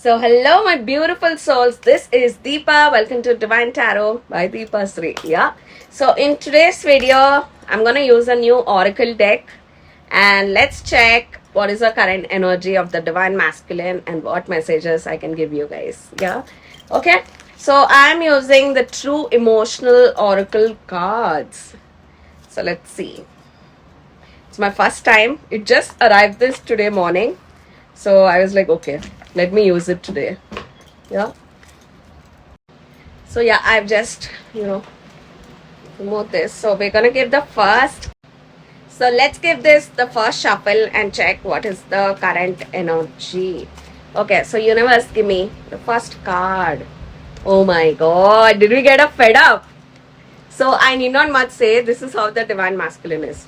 So hello my beautiful souls, this is Deepa. Welcome to Divine Tarot by Deepa Sri. Yeah. So in today's video, I'm going to use a new oracle deck and let's check what is the current energy of the divine masculine and what messages I can give you guys. Yeah. Okay. So I'm using the true emotional oracle cards. So let's see. It's my first time. It just arrived this today morning. So I was like, okay, let me use it today. Yeah. So yeah, I've just, removed this. So we're going to give the first. So let's give this the first shuffle and check what is the current energy. Okay, so universe, give me the first card. Oh my God, did we get a fed up? So I need not much say, this is how the divine masculine is.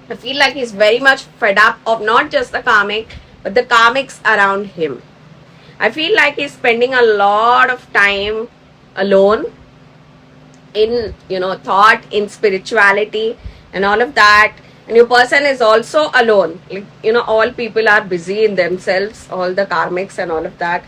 I feel like he's very much fed up of not just the karmic, but the karmics around him. I feel like he's spending a lot of time alone in, thought, in spirituality and all of that. And your person is also alone. Like, all people are busy in themselves, all the karmics and all of that.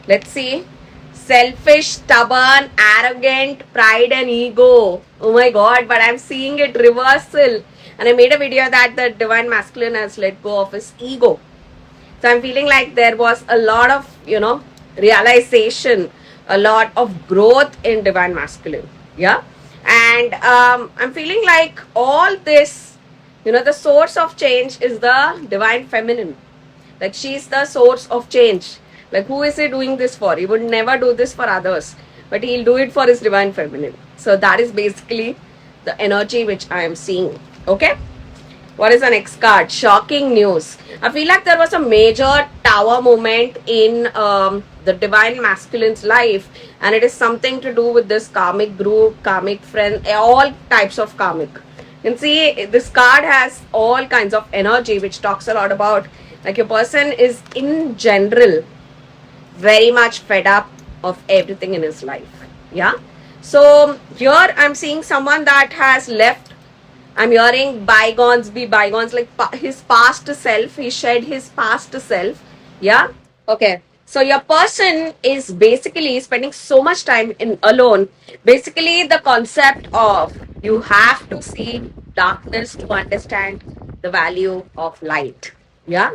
Let's see. Selfish, stubborn, arrogant, pride and ego. Oh my God, but I'm seeing it reversal. And I made a video that the divine masculine has let go of his ego. So I'm feeling like there was a lot of, realization, a lot of growth in divine masculine. Yeah. And I'm feeling like all this, the source of change is the divine feminine. Like she's the source of change. Like who is he doing this for? He would never do this for others, but he'll do it for his divine feminine. So that is basically the energy which I am seeing. Okay. What is the next card? Shocking news. I feel like there was a major tower moment in the divine masculine's life, and it is something to do with this karmic group, karmic friend, all types of karmic. You can see this card has all kinds of energy, which talks a lot about like your person is in general very much fed up of everything in his life. Yeah. So here I'm seeing someone that has left. I'm hearing bygones be bygones, like his past self. He shed his past self. Yeah. Okay. So your person is basically spending so much time in alone. Basically, the concept of you have to see darkness to understand the value of light. Yeah.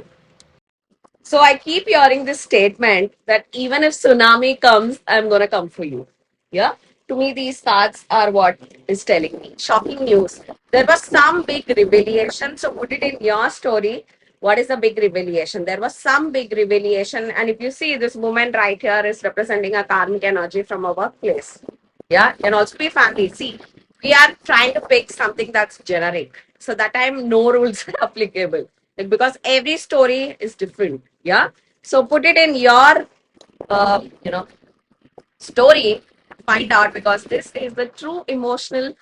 So I keep hearing this statement that even if tsunami comes, I'm gonna come for you. Yeah. To me, these cards are what is telling me. Shocking news. There was some big revelation. So put it in your story. What is the big revelation? There was some big revelation. And if you see this woman right here is representing a karmic energy from a workplace. Yeah. Can also be family. See, we are trying to pick something that's generic. So that time no rules are applicable. Like, because every story is different. Yeah. So put it in your, story, find out, because this is the true emotional,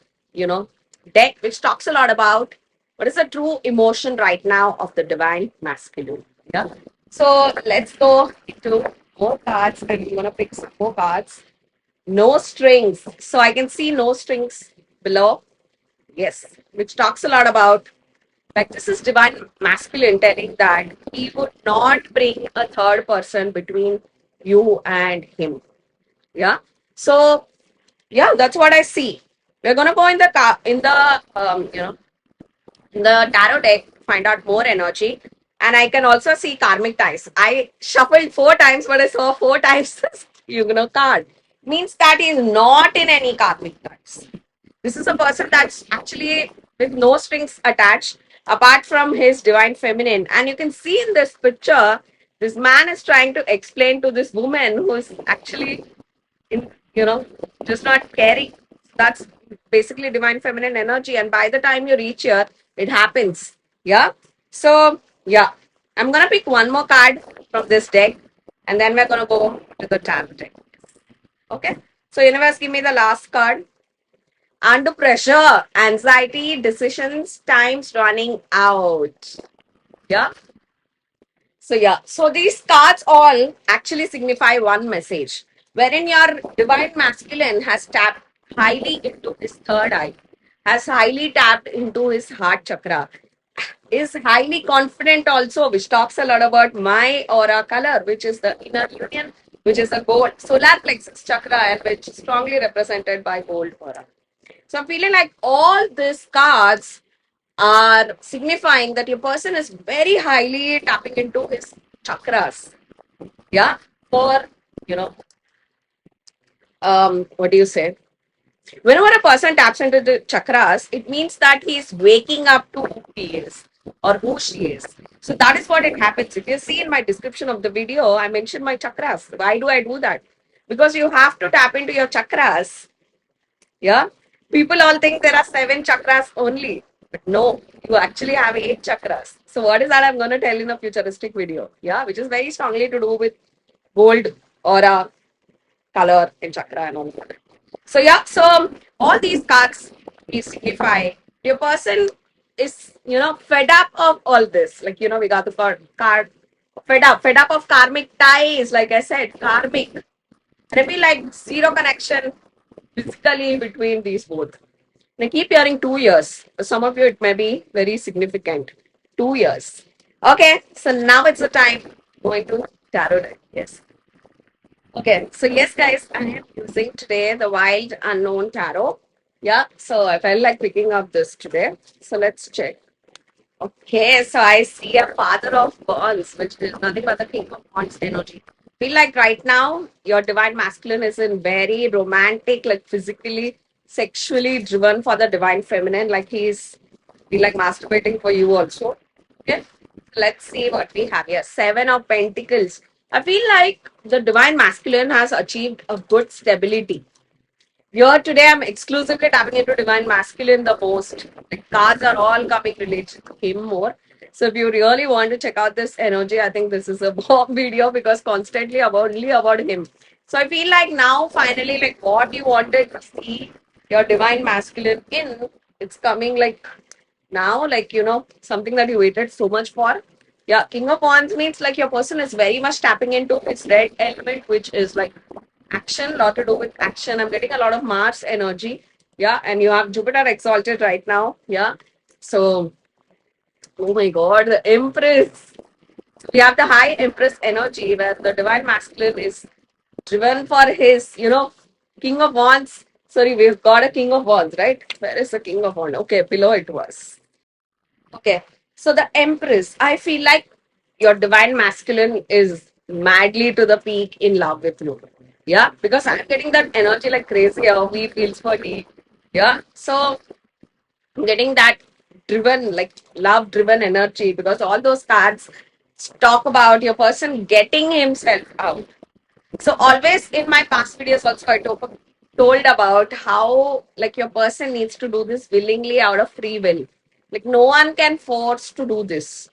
deck which talks a lot about what is the true emotion right now of the divine masculine. Yeah. So let's go into more cards, and we're gonna pick some more cards. No strings. So I can see no strings below. Yes, which talks a lot about like this is divine masculine telling that he would not bring a third person between you and him. Yeah. So yeah, that's what I see. We're gonna go in the in the tarot deck, find out more energy, and I can also see karmic ties. I shuffled 4 times, but I saw 4 times this card. Means that he is not in any karmic ties. This is a person that's actually with no strings attached. apart from his divine feminine. And you can see in this picture, this man is trying to explain to this woman who is actually in, just not caring. That's basically divine feminine energy. And by the time you reach here, it happens. Yeah. So, yeah, I'm going to pick one more card from this deck and then we're going to go to the tarot deck. Okay. So, universe, give me the last card. Under pressure, anxiety, decisions, time's running out. Yeah. So, yeah. So, these cards all actually signify one message wherein your divine masculine has tapped highly into his third eye, has highly tapped into his heart chakra, is highly confident also, which talks a lot about my aura color, which is the inner union, which is the gold, solar plexus chakra, and which is strongly represented by gold aura. So I'm feeling like all these cards are signifying that your person is very highly tapping into his chakras. Yeah. For, you know, what do you say? Whenever a person taps into the chakras, it means that he is waking up to who he is or who she is. So that is what it happens. If you see in my description of the video, I mentioned my chakras. Why do I do that? Because you have to tap into your chakras. Yeah. People all think there are 7 chakras only. But no, you actually have 8 chakras. So what is that I'm going to tell in a futuristic video? Yeah, which is very strongly to do with gold, aura, color, and chakra and all that. So yeah, so all these cards signify your person is, fed up of all this. Like, we got the card fed up of karmic ties, like I said, karmic. And I feel like zero connection physically between these both. And I keep hearing 2 years. For some of you, it may be very significant. 2 years. Okay, so now it's the time going to tarot deck. Yes. Okay, so yes, guys, I am using today the Wild Unknown Tarot. Yeah, so I felt like picking up this today. So let's check. Okay, so I see a Father of Wands, which is nothing but the King of Wands energy. Feel like right now your divine masculine is in very romantic, like physically, sexually driven for the divine feminine. Like he's feel like masturbating for you also. Okay, let's see what we have here. 7 of Pentacles. I feel like the divine masculine has achieved a good stability. Here today, I'm exclusively tapping into divine masculine the most. The cards are all coming related to him more. So if you really want to check out this energy, I think this is a bomb video because constantly about only about him. So I feel like now finally, like what you wanted to see your divine masculine in, it's coming like now, like something that you waited so much for. Yeah, King of Wands means like your person is very much tapping into its red element, which is like action, lot to do with action. I'm getting a lot of Mars energy. Yeah, and you have Jupiter exalted right now. Yeah. So, oh my God, the Empress. We have the high Empress energy where the divine masculine is driven for his, King of Wands. Sorry, we've got a King of Wands, right? Where is the King of Wands? Okay, below it was. Okay. So the Empress, I feel like your divine masculine is madly to the peak in love with you. Yeah, because I'm getting that energy like crazy. How he feels for me. Yeah. So I'm getting that driven, like love driven energy because all those cards talk about your person getting himself out. So always in my past videos also I told about how like your person needs to do this willingly out of free will. Like no one can force to do this.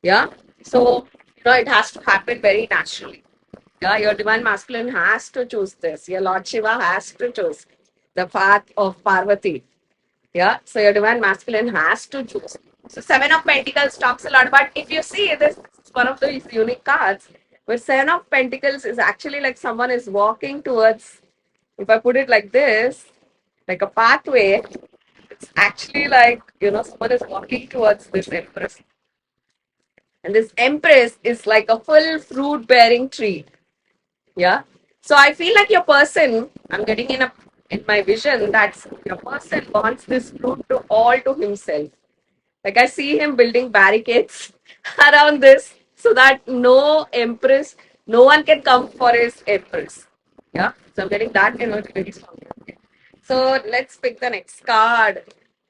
Yeah. So it has to happen very naturally. Yeah, your divine masculine has to choose this. Your Lord Shiva has to choose the path of Parvati. Yeah, so your divine masculine has to choose. So 7 of Pentacles talks a lot about, if you see this is one of these unique cards, where 7 of Pentacles is actually like someone is walking towards, if I put it like this, like a pathway, it's actually like, someone is walking towards this Empress. And this Empress is like a full fruit bearing tree. Yeah. So I feel like your person, I'm getting in my vision that your person wants this fruit to all to himself. Like I see him building barricades around this so that no empress, no one can come for his empress. Yeah. So I'm getting that energy very strongly. Okay. So let's pick the next card.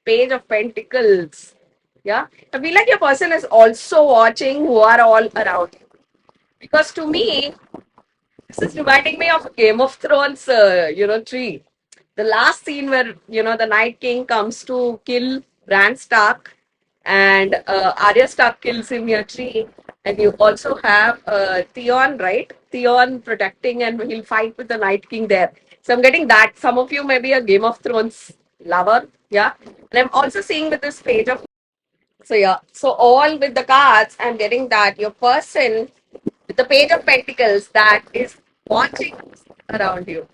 Page of Pentacles. Yeah, I feel like your person is also watching who are all around you. Because to me, this is reminding me of Game of Thrones, tree. The last scene where, the Night King comes to kill Bran Stark and Arya Stark kills him near tree. And you also have Theon, right? Theon protecting and he'll fight with the Night King there. So I'm getting that. Some of you may be a Game of Thrones lover. Yeah. And I'm also seeing with this page of so yeah, so all with the cards, I'm getting that your person with the page of pentacles that is watching around you.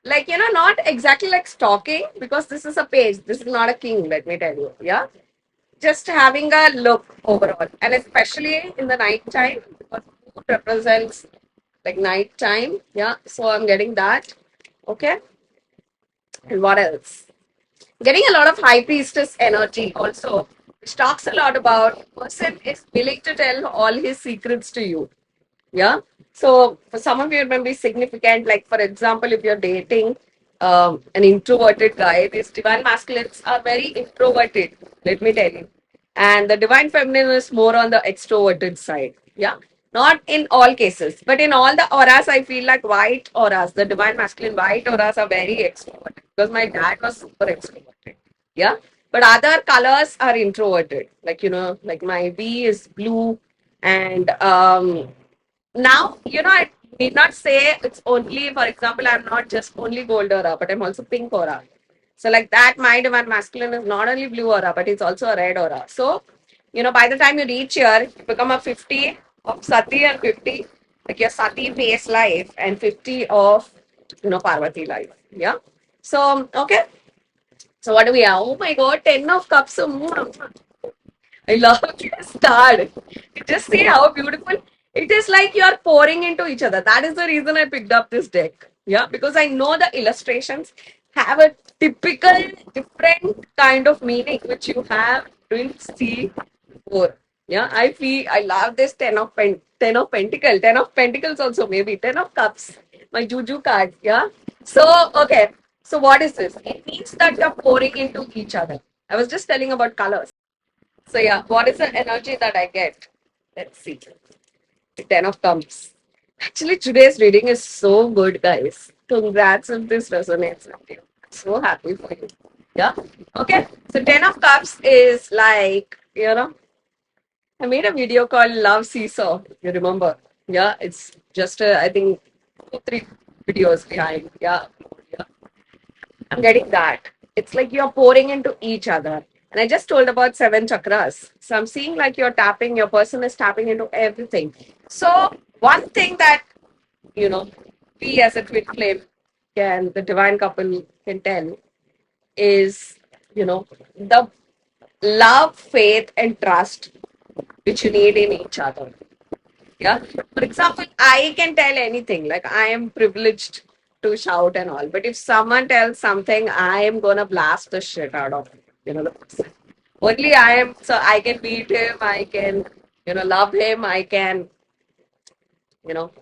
Like, not exactly like stalking because this is a page. This is not a king, let me tell you. Yeah. Just having a look overall. And especially in the night time, because food represents like night time. Yeah. So I'm getting that. Okay. And what else? Getting a lot of high priestess energy also, which talks a lot about person is willing to tell all his secrets to you. Yeah. So for some of you, it may be significant. Like for example, if you're dating an introverted guy, these divine masculines are very introverted. Let me tell you, and the divine feminine is more on the extroverted side. Yeah. Not in all cases, but in all the auras, I feel like white auras, the divine masculine white auras are very extroverted because my dad was super extroverted. Yeah. But other colors are introverted. Like, like my V is blue and now, I need not say it's only, for example, I'm not just only gold aura, but I'm also pink aura. So, like that, my divine masculine is not only blue aura, but it's also a red aura. So, by the time you reach here, you become a 50 of Sati and 50, like your Sati base life, and 50 of, Parvati life. Yeah. So, okay. So, what do we have? Oh my God, 10 of cups. I love this card. Just see how beautiful it is. Like you're pouring into each other. That is the reason I picked up this deck. Yeah, because I know the illustrations have a typical different kind of meaning which you have didn't see before. Yeah, I feel I love this ten of pentacle, 10 of pentacles also maybe 10 of cups. My juju card. Yeah. So okay. So what is this? It means that you're pouring into each other. I was just telling about colors. So yeah, what is the energy that I get? Let's see. The 10 of cups. Actually, today's reading is so good, guys. Congrats if this resonates with you. So happy for you. Yeah. Okay. So 10 of cups is like, I made a video called Love Seesaw. You remember? Yeah. It's just I think 2, 3 videos behind. Yeah. Yeah. I'm getting that. It's like you're pouring into each other. And I just told about 7 chakras. So I'm seeing like you're tapping, your person is tapping into everything. So one thing that, you know, we as a twin flame can, the divine couple can tell is, the love, faith, and trust which you need in each other. Yeah. For example, I can tell anything. Like I am privileged to shout and all. But if someone tells something, I am gonna blast the shit out of the person. Only I am so I can beat him, I can, love him, I can,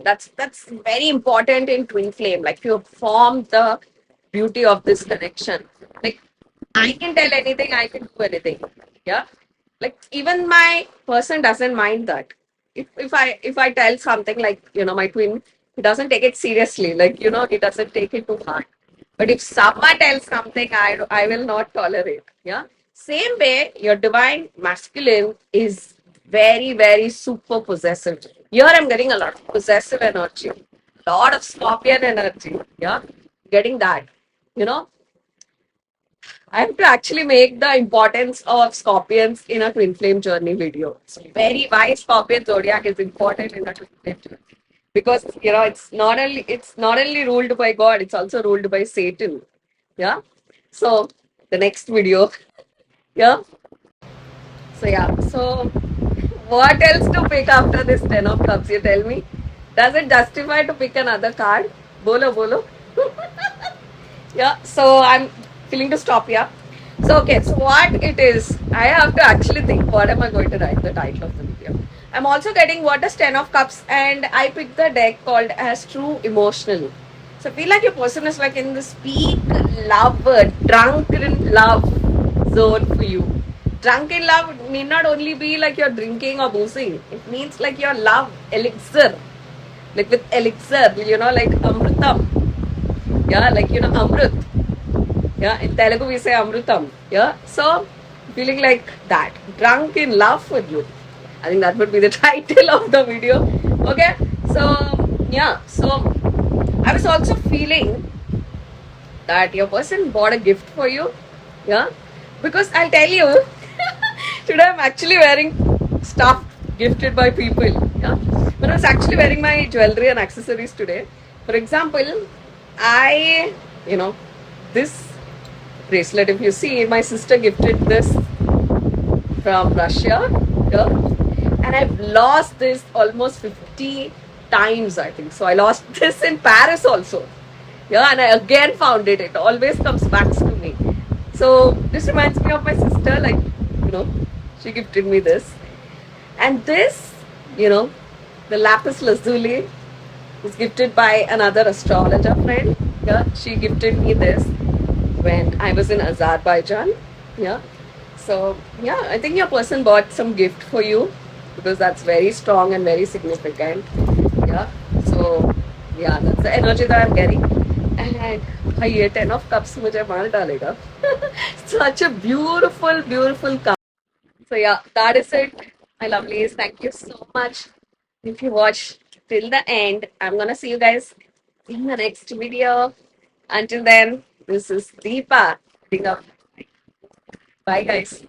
that's very important in twin flame. Like you form the beauty of this connection. Like I can tell anything, I can do anything. Yeah. Like even my person doesn't mind that. If I tell something like, my twin, he doesn't take it seriously. Like, he doesn't take it too hard. But if someone tells something, I will not tolerate. Yeah. Same way, your divine masculine is very, very super possessive. Here I'm getting a lot of possessive energy, a lot of scorpion energy. Yeah. Getting that. You know, I have to actually make the importance of scorpions in a twin flame journey video. So very why scorpion zodiac is important in a twin flame journey. Because it's not only ruled by God, it's also ruled by Satan. Yeah. So the next video. Yeah. So yeah. So what else to pick after this 10 of cups? You tell me. Does it justify to pick another card? Bolo bolo. Yeah, so I'm feeling to stop here. So okay, so what it is, I have to actually think what am I going to write the title of the video. I'm also getting what is 10 of cups, and I picked the deck called as true emotional. So I feel like your person is like in this peak love, drunken love zone for you. Drunk in love need not only be like you're drinking or boozing. It means like your love elixir. Like with elixir, like amrutam. Yeah, like amrut. Yeah, in Telugu we say amrutam. Yeah, so feeling like that. Drunk in love with you. I think that would be the title of the video. Okay, so yeah, so I was also feeling that your person bought a gift for you. Yeah, because I'll tell you, today I'm actually wearing stuff gifted by people. Yeah, but I was actually wearing my jewelry and accessories today. For example, I, this bracelet, if you see, my sister gifted this from Russia. Yeah, and I've lost this almost 50 times, I think. So I lost this in Paris also. Yeah, and I again found it. It always comes back to me. So this reminds me of my sister, like, she gifted me this. And this, the lapis lazuli is gifted by another astrologer friend. Yeah, she gifted me this when I was in Azerbaijan. Yeah. So yeah, I think your person bought some gift for you because that's very strong and very significant. Yeah. So yeah, that's the energy that I'm getting. And ये 10 of cups मुझे मार डालेगा. Such a beautiful cup. So yeah, that is it. My lovelies, thank you so much. If you watch till the end, I'm gonna see you guys in the next video. Until then, this is Deepa. Bye guys.